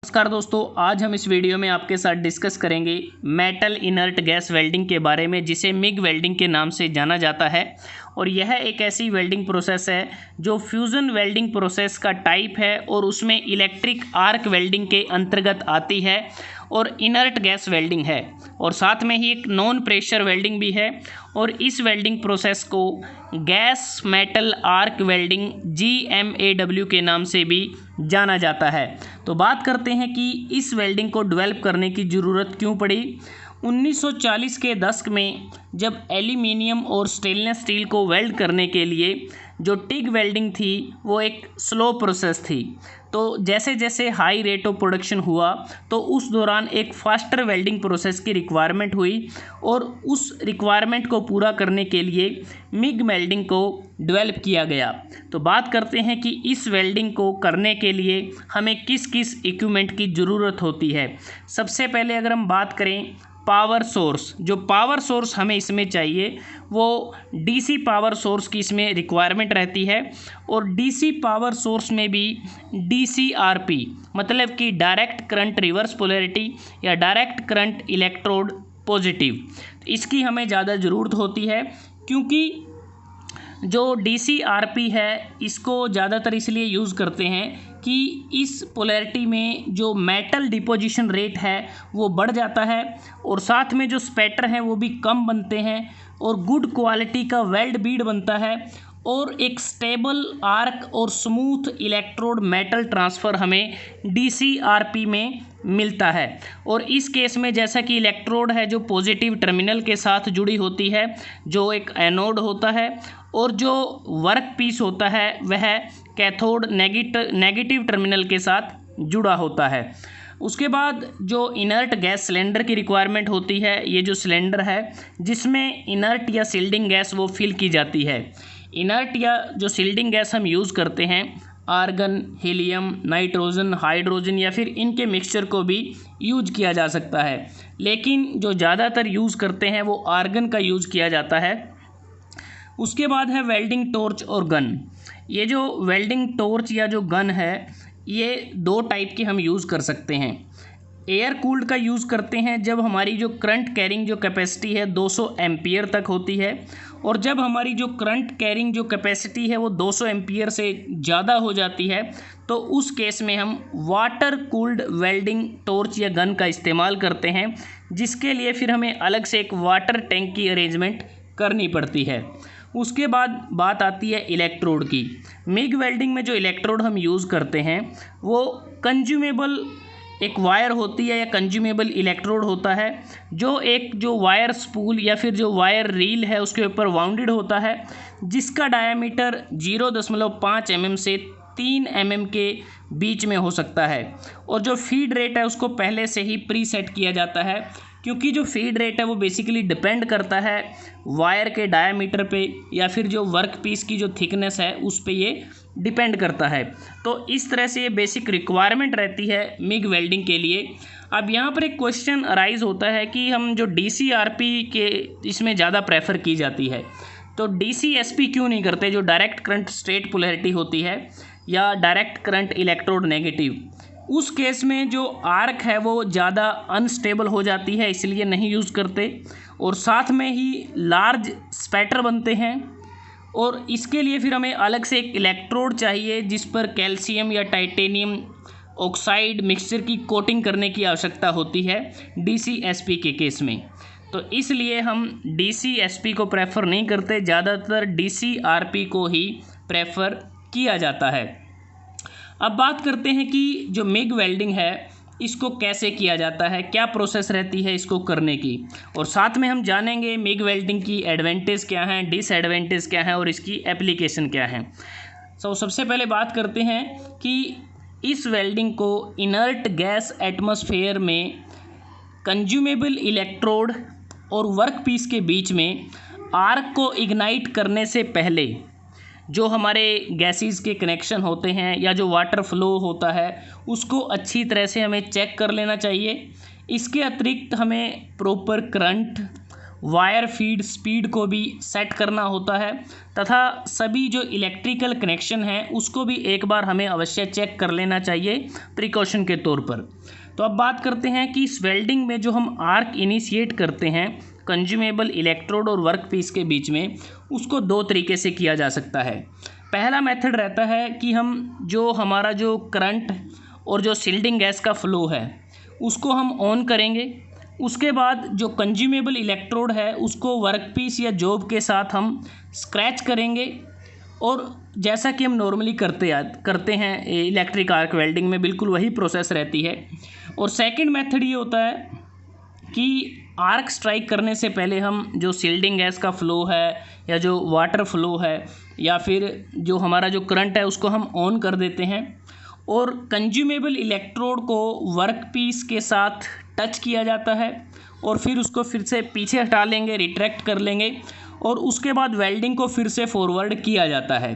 नमस्कार दोस्तों, आज हम इस वीडियो में आपके साथ डिस्कस करेंगे मेटल इनर्ट गैस वेल्डिंग के बारे में, जिसे मिग वेल्डिंग के नाम से जाना जाता है। और यह एक ऐसी वेल्डिंग प्रोसेस है जो फ्यूज़न वेल्डिंग प्रोसेस का टाइप है और उसमें इलेक्ट्रिक आर्क वेल्डिंग के अंतर्गत आती है और इनर्ट गैस वेल्डिंग है, और साथ में ही एक नॉन प्रेशर वेल्डिंग भी है। और इस वेल्डिंग प्रोसेस को gas metal arc welding GMAW के नाम से भी जाना जाता है। तो बात करते हैं कि इस वेल्डिंग को डेवलप करने की ज़रूरत क्यों पड़ी। 1940 के दशक में जब एल्यूमिनियम और स्टेनलेस स्टील को वेल्ड करने के लिए जो टिग वेल्डिंग थी वो एक स्लो प्रोसेस थी, तो जैसे जैसे हाई रेट ऑफ प्रोडक्शन हुआ तो उस दौरान एक फास्टर वेल्डिंग प्रोसेस की रिक्वायरमेंट हुई, और उस रिक्वायरमेंट को पूरा करने के लिए मिग वेल्डिंग को डेवलप किया गया। तो बात करते हैं कि इस वेल्डिंग को करने के लिए हमें किस किस इक्विपमेंट की ज़रूरत होती है। सबसे पहले अगर हम बात करें पावर सोर्स, जो पावर सोर्स हमें इसमें चाहिए वो DC पावर सोर्स की इसमें रिक्वायरमेंट रहती है। और DC पावर सोर्स में भी DCRP मतलब कि डायरेक्ट करंट रिवर्स पोलैरिटी या डायरेक्ट करंट इलेक्ट्रोड पॉजिटिव, इसकी हमें ज़्यादा ज़रूरत होती है, क्योंकि जो DCRP है इसको ज़्यादातर इसलिए यूज़ करते हैं कि इस पोलैरिटी में जो मेटल डिपोजिशन रेट है वो बढ़ जाता है, और साथ में जो स्पैटर हैं वो भी कम बनते हैं, और गुड क्वालिटी का वेल्ड बीड बनता है, और एक स्टेबल आर्क और स्मूथ इलेक्ट्रोड मेटल ट्रांसफ़र हमें DCRP में मिलता है। और इस केस में जैसा कि इलेक्ट्रोड है जो पॉजिटिव टर्मिनल के साथ जुड़ी होती है, जो एक एनोड होता है, और जो वर्क पीस होता है वह कैथोड नेगेटिव टर्मिनल के साथ जुड़ा होता है। उसके बाद जो इनर्ट गैस सिलेंडर की रिक्वायरमेंट होती है, ये जो सिलेंडर है जिसमें इनर्ट या सील्डिंग गैस वो फिल की जाती है। इनर्ट या जो सील्डिंग गैस हम यूज़ करते हैं आर्गन, हीलियम, नाइट्रोजन, हाइड्रोजन या फिर इनके मिक्सचर को भी यूज किया जा सकता है, लेकिन जो ज़्यादातर यूज़ करते हैं वो आर्गन का यूज़ किया जाता है। उसके बाद है वेल्डिंग टॉर्च और गन। ये जो वेल्डिंग टॉर्च या जो गन है ये दो टाइप के हम यूज़ कर सकते हैं। एयर कूल्ड का यूज़ करते हैं जब हमारी जो करंट कैरिंग जो कैपेसिटी है 200 एम्पियर तक होती है, और जब हमारी जो करंट कैरिंग जो कैपेसिटी है वो 200 एम्पियर से ज़्यादा हो जाती है तो उस केस में हम वाटर कूल्ड वेल्डिंग टॉर्च या गन का इस्तेमाल करते हैं, जिसके लिए फिर हमें अलग से एक वाटर टैंक की अरेंजमेंट करनी पड़ती है। उसके बाद बात आती है इलेक्ट्रोड की। मिग वेल्डिंग में जो इलेक्ट्रोड हम यूज़ करते हैं वो कंज्यूमेबल एक वायर होती है या कंज्यूमेबल इलेक्ट्रोड होता है, जो एक जो वायर स्पूल या फिर जो वायर रील है उसके ऊपर वाउंडेड होता है, जिसका डायमीटर 0.5 mm से 3 mm के बीच में हो सकता है। और जो फीड रेट है उसको पहले से ही प्री सेट किया जाता है, क्योंकि जो फीड रेट है वो बेसिकली डिपेंड करता है वायर के डायमीटर पे या फिर जो वर्क पीस की जो थिकनेस है उस पे ये डिपेंड करता है। तो इस तरह से ये बेसिक रिक्वायरमेंट रहती है मिग वेल्डिंग के लिए। अब यहाँ पर एक क्वेश्चन अराइज होता है कि हम जो DCRP के इसमें ज़्यादा प्रेफर की जाती है, तो DCSP क्यों नहीं करते, जो डायरेक्ट करंट स्ट्रेट पोलैरिटी होती है या डायरेक्ट करंट इलेक्ट्रोड नेगेटिव। उस केस में जो आर्क है वो ज़्यादा अनस्टेबल हो जाती है, इसलिए नहीं यूज़ करते, और साथ में ही लार्ज स्पैटर बनते हैं, और इसके लिए फिर हमें अलग से एक इलेक्ट्रोड चाहिए जिस पर कैल्शियम या टाइटेनियम ऑक्साइड मिक्सचर की कोटिंग करने की आवश्यकता होती है DCSP के केस में। तो इसलिए हम DCSP को प्रेफर नहीं करते, ज़्यादातर DCRP को ही प्रेफर किया जाता है। अब बात करते हैं कि जो मिग वेल्डिंग है इसको कैसे किया जाता है, क्या प्रोसेस रहती है इसको करने की, और साथ में हम जानेंगे मिग वेल्डिंग की एडवांटेज क्या हैं, डिसएडवांटेज क्या हैं और इसकी एप्लीकेशन क्या है। सबसे पहले बात करते हैं कि इस वेल्डिंग को इनर्ट गैस एटमॉस्फेयर में कंज्यूमेबल इलेक्ट्रोड और वर्क पीस के बीच में आर्क को इग्नाइट करने से पहले जो हमारे गैसेस के कनेक्शन होते हैं या जो वाटर फ्लो होता है उसको अच्छी तरह से हमें चेक कर लेना चाहिए। इसके अतिरिक्त हमें proper current wire feed speed को भी सेट करना होता है तथा सभी जो इलेक्ट्रिकल कनेक्शन है उसको भी एक बार हमें अवश्य चेक कर लेना चाहिए प्रिकॉशन के तौर पर। तो अब बात करते हैं कि इस वेल्डिंग में जो हम आर्क इनिशिएट करते हैं कंज्यूमेबल इलेक्ट्रोड और वर्क पीस के बीच में, उसको दो तरीके से किया जा सकता है। पहला मेथड रहता है कि हम जो हमारा जो करंट और जो शील्डिंग गैस का फ्लो है उसको हम ऑन करेंगे। उसके बाद जो कंज्यूमेबल इलेक्ट्रोड है उसको वर्कपीस या जॉब के साथ हम स्क्रैच करेंगे, और जैसा कि हम नॉर्मली करते हैं इलेक्ट्रिक आर्क वेल्डिंग में, बिल्कुल वही प्रोसेस रहती है। और सेकंड मेथड ये होता है कि आर्क स्ट्राइक करने से पहले हम जो शील्डिंग गैस का फ़्लो है या जो वाटर फ्लो है या फिर जो हमारा जो करंट है उसको हम ऑन कर देते हैं, और कंज्यूमेबल इलेक्ट्रोड को वर्कपीस के साथ टच किया जाता है और फिर उसको फिर से पीछे हटा लेंगे, रिट्रैक्ट कर लेंगे, और उसके बाद वेल्डिंग को फिर से फॉरवर्ड किया जाता है।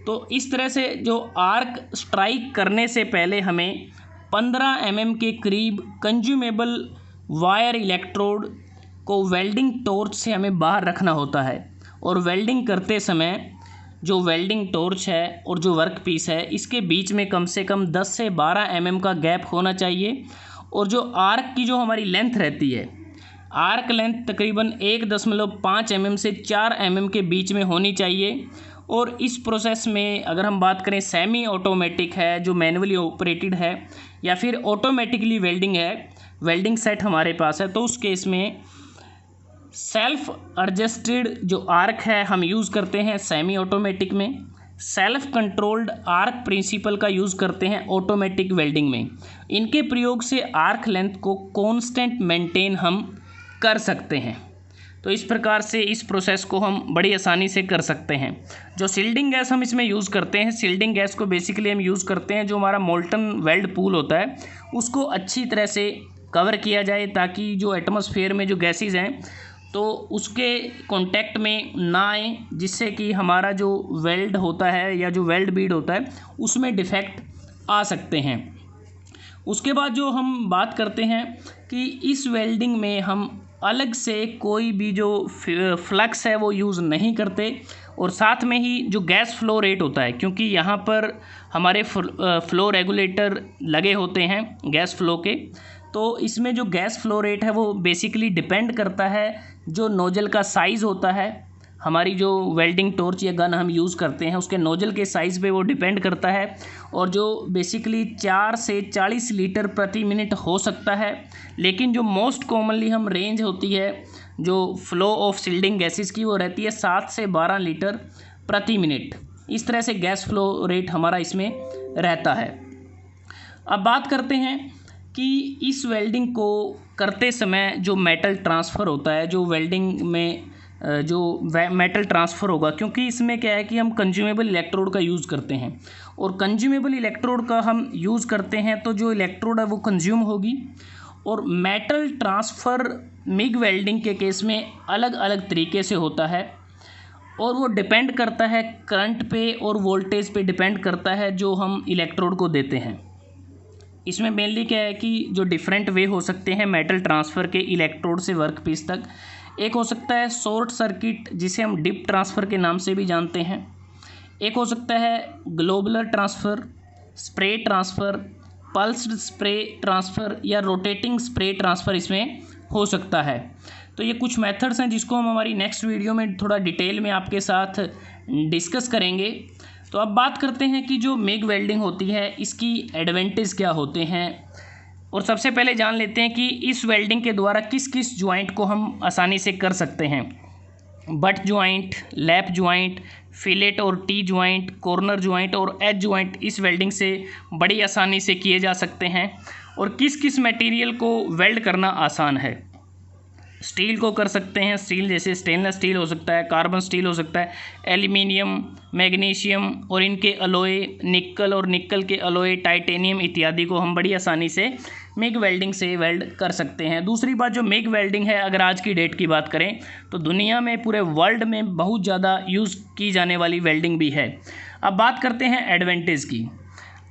तो इस तरह से जो आर्क स्ट्राइक करने से पहले हमें 15 mm के करीब कंज्यूमेबल वायर इलेक्ट्रोड को वेल्डिंग टॉर्च से हमें बाहर रखना होता है, और वेल्डिंग करते समय जो वेल्डिंग टॉर्च है और जो वर्क पीस है इसके बीच में कम से कम 10 से 12 mm का गैप होना चाहिए। और जो आर्क की जो हमारी लेंथ रहती है, आर्क लेंथ तकरीबन 1.5 mm से 4 mm के बीच में होनी चाहिए। और इस प्रोसेस में अगर हम बात करें सेमी ऑटोमेटिक है, जो मैनुअली ऑपरेटेड है, या फिर ऑटोमेटिकली वेल्डिंग है, वेल्डिंग सेट हमारे पास है, तो उस केस में सेल्फ एडजस्टेड जो आर्क है हम यूज़ करते हैं सेमी ऑटोमेटिक में, सेल्फ कंट्रोल्ड आर्क प्रिंसिपल का यूज़ करते हैं ऑटोमेटिक वेल्डिंग में। इनके प्रयोग से आर्क लेंथ को कांस्टेंट मेंटेन हम कर सकते हैं। तो इस प्रकार से इस प्रोसेस को हम बड़ी आसानी से कर सकते हैं। जो शील्डिंग गैस हम इसमें यूज़ करते हैं, शील्डिंग गैस को बेसिकली हम यूज़ करते हैं जो हमारा मोल्टन वेल्ड पूल होता है उसको अच्छी तरह से कवर किया जाए, ताकि जो एटमॉस्फेयर में जो गैसेज हैं तो उसके कांटेक्ट में ना आए, जिससे कि हमारा जो वेल्ड होता है या जो वेल्ड बीड होता है उसमें डिफेक्ट आ सकते हैं। उसके बाद जो हम बात करते हैं कि इस वेल्डिंग में हम अलग से कोई भी जो फ्लक्स है वो यूज़ नहीं करते, और साथ में ही जो गैस फ्लो रेट होता है, क्योंकि यहाँ पर हमारे फ्लो रेगुलेटर लगे होते हैं गैस फ्लो के, तो इसमें जो गैस फ्लो रेट है वो बेसिकली डिपेंड करता है जो नोजल का साइज़ होता है। हमारी जो वेल्डिंग टॉर्च या गन हम यूज़ करते हैं उसके नोजल के साइज़ पे वो डिपेंड करता है, और जो बेसिकली 4 से 40 लीटर प्रति मिनट हो सकता है। लेकिन जो मोस्ट कॉमनली हम रेंज होती है जो फ्लो ऑफ शील्डिंग गैसेस की, वो रहती है 7 से 12 लीटर प्रति मिनट। इस तरह से गैस फ्लो रेट हमारा इसमें रहता है। अब बात करते हैं कि इस वेल्डिंग को करते समय जो मेटल ट्रांसफ़र होता है, जो वेल्डिंग में जो मेटल ट्रांसफ़र होगा, क्योंकि इसमें क्या है कि हम कंज्यूमेबल इलेक्ट्रोड का यूज़ करते हैं, और कंज्यूमेबल इलेक्ट्रोड का हम यूज़ करते हैं तो जो इलेक्ट्रोड है वो कंज्यूम होगी। और मेटल ट्रांसफ़र मिग वेल्डिंग के केस में अलग अलग तरीके से होता है, और वो डिपेंड करता है करंट पे और वोल्टेज पे डिपेंड करता है जो हम इलेक्ट्रोड को देते हैं। इसमें मेनली क्या है कि जो डिफरेंट वे हो सकते हैं मेटल ट्रांसफ़र के इलेक्ट्रोड से वर्कपीस तक। एक हो सकता है शॉर्ट सर्किट, जिसे हम डिप ट्रांसफ़र के नाम से भी जानते हैं। एक हो सकता है globular transfer, spray transfer, pulsed spray transfer या रोटेटिंग स्प्रे ट्रांसफ़र इसमें हो सकता है। तो ये कुछ मेथड्स हैं जिसको हम हमारी नेक्स्ट वीडियो में थोड़ा डिटेल में आपके साथ डिस्कस करेंगे। तो अब बात करते हैं कि जो मिग वेल्डिंग होती है इसकी एडवांटेज क्या होते हैं, और सबसे पहले जान लेते हैं कि इस वेल्डिंग के द्वारा किस किस जॉइंट को हम आसानी से कर सकते हैं। Butt joint, lap joint, fillet और टी जॉइंट, कॉर्नर जॉइंट और एज जॉइंट इस वेल्डिंग से बड़ी आसानी से किए जा सकते हैं। और किस किस मटेरियल को वेल्ड करना आसान है। स्टील को कर सकते हैं, स्टील जैसे स्टेनलेस स्टील हो सकता है, कार्बन स्टील हो सकता है, एल्यूमिनियम, मैग्नीशियम और इनके अलॉय, निकल और निकल के अलॉय, टाइटेनियम इत्यादि को हम बड़ी आसानी से मिग वेल्डिंग से वेल्ड कर सकते हैं। दूसरी बात, जो मिग वेल्डिंग है अगर आज की डेट की बात करें तो दुनिया में पूरे वर्ल्ड में बहुत ज़्यादा यूज़ की जाने वाली वेल्डिंग भी है। अब बात करते हैं एडवांटेज की।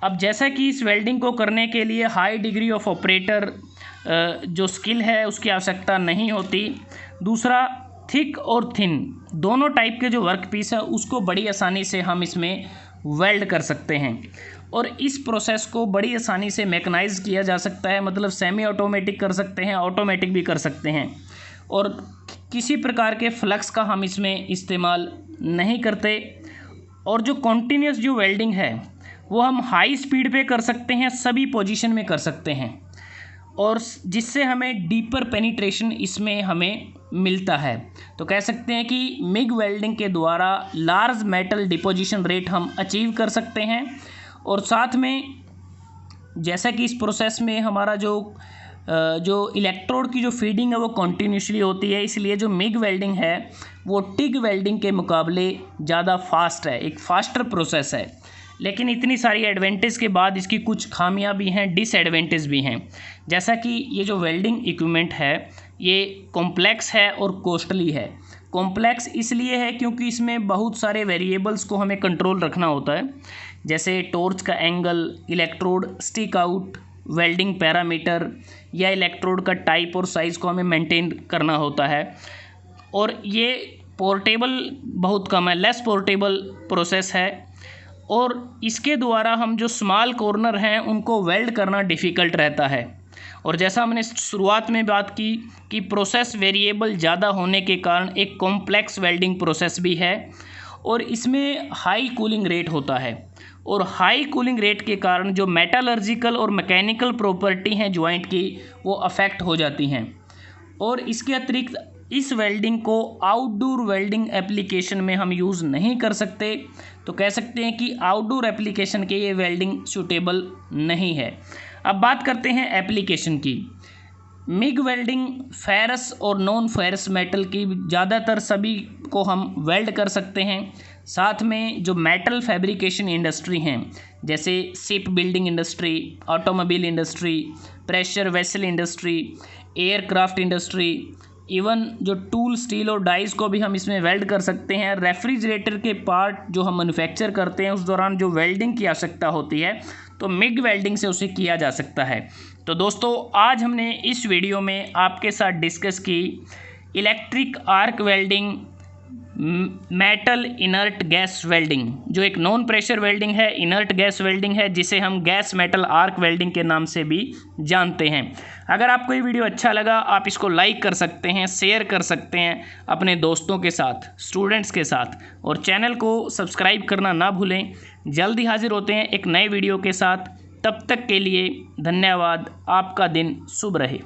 अब जैसा कि इस वेल्डिंग को करने के लिए हाई डिग्री ऑफ ऑपरेटर जो स्किल है उसकी आवश्यकता नहीं होती। दूसरा, थिक और थिन दोनों टाइप के जो वर्क पीस है उसको बड़ी आसानी से हम इसमें वेल्ड कर सकते हैं और इस प्रोसेस को बड़ी आसानी से मैकेनाइज किया जा सकता है, मतलब सेमी ऑटोमेटिक कर सकते हैं, ऑटोमेटिक भी कर सकते हैं और किसी प्रकार के फ्लक्स का हम इसमें इस्तेमाल नहीं करते। और जो कॉन्टीन्यूस जो वेल्डिंग है वो हम हाई स्पीड पे कर सकते हैं, सभी पोजीशन में कर सकते हैं और जिससे हमें डीपर पेनिट्रेशन इसमें हमें मिलता है। तो कह सकते हैं कि मिग वेल्डिंग के द्वारा लार्ज मेटल डिपोजिशन रेट हम अचीव कर सकते हैं और साथ में जैसा कि इस प्रोसेस में हमारा जो इलेक्ट्रोड की जो फीडिंग है वो कॉन्टीन्यूसली होती है, इसलिए जो मिग वेल्डिंग है वो टिग वेल्डिंग के मुकाबले ज़्यादा फास्ट है, एक फास्टर प्रोसेस है। लेकिन इतनी सारी एडवांटेज के बाद इसकी कुछ खामियां भी हैं, डिसएडवांटेज भी हैं। जैसा कि ये जो वेल्डिंग इक्विपमेंट है ये कॉम्प्लेक्स है और कॉस्टली है। कॉम्प्लेक्स इसलिए है क्योंकि इसमें बहुत सारे वेरिएबल्स को हमें कंट्रोल रखना होता है, जैसे टॉर्च का angle, electrode stick out, welding parameter या इलेक्ट्रोड का टाइप और साइज़ को हमें मेंटेन करना होता है और ये पोर्टेबल बहुत कम है, लेस पोर्टेबल प्रोसेस है और इसके द्वारा हम जो स्मॉल कॉर्नर हैं उनको वेल्ड करना डिफ़िकल्ट रहता है। और जैसा हमने शुरुआत में बात की कि प्रोसेस वेरिएबल ज़्यादा होने के कारण एक कॉम्प्लेक्स वेल्डिंग प्रोसेस भी है और इसमें हाई कूलिंग रेट होता है और हाई कूलिंग रेट के कारण जो मेटालर्जिकल और मैकेनिकल प्रॉपर्टी हैं जॉइंट की वो अफेक्ट हो जाती हैं। और इसके अतिरिक्त इस वेल्डिंग को आउटडोर वेल्डिंग एप्लीकेशन में हम यूज़ नहीं कर सकते, तो कह सकते हैं कि आउटडोर एप्लीकेशन के ये वेल्डिंग सूटेबल नहीं है। अब बात करते हैं एप्लीकेशन की। मिग वेल्डिंग फेरस और नॉन फेरस मेटल की ज़्यादातर सभी को हम वेल्ड कर सकते हैं। साथ में जो मेटल फैब्रिकेशन इंडस्ट्री हैं जैसे ship building industry, automobile industry, pressure vessel industry, aircraft industry, even जो टूल, स्टील और डाइस को भी हम इसमें वेल्ड कर सकते हैं। रेफ्रिजरेटर के पार्ट जो हम मैन्युफैक्चर करते हैं उस दौरान जो वेल्डिंग की आवश्यकता होती है तो मिग वेल्डिंग से उसे किया जा सकता है। तो दोस्तों आज हमने इस वीडियो में आपके साथ डिस्कस की electric arc welding, metal inert gas welding, जो एक नॉन प्रेशर वेल्डिंग है, इनर्ट गैस वेल्डिंग है, जिसे हम गैस मेटल आर्क वेल्डिंग के नाम से भी जानते हैं। अगर आपको ये वीडियो अच्छा लगा आप इसको लाइक कर सकते हैं, शेयर कर सकते हैं अपने दोस्तों के साथ, स्टूडेंट्स के साथ और चैनल को सब्सक्राइब करना ना भूलें। जल्दी हाजिर होते हैं एक नए वीडियो के साथ, तब तक के लिए धन्यवाद। आपका दिन शुभ रहे।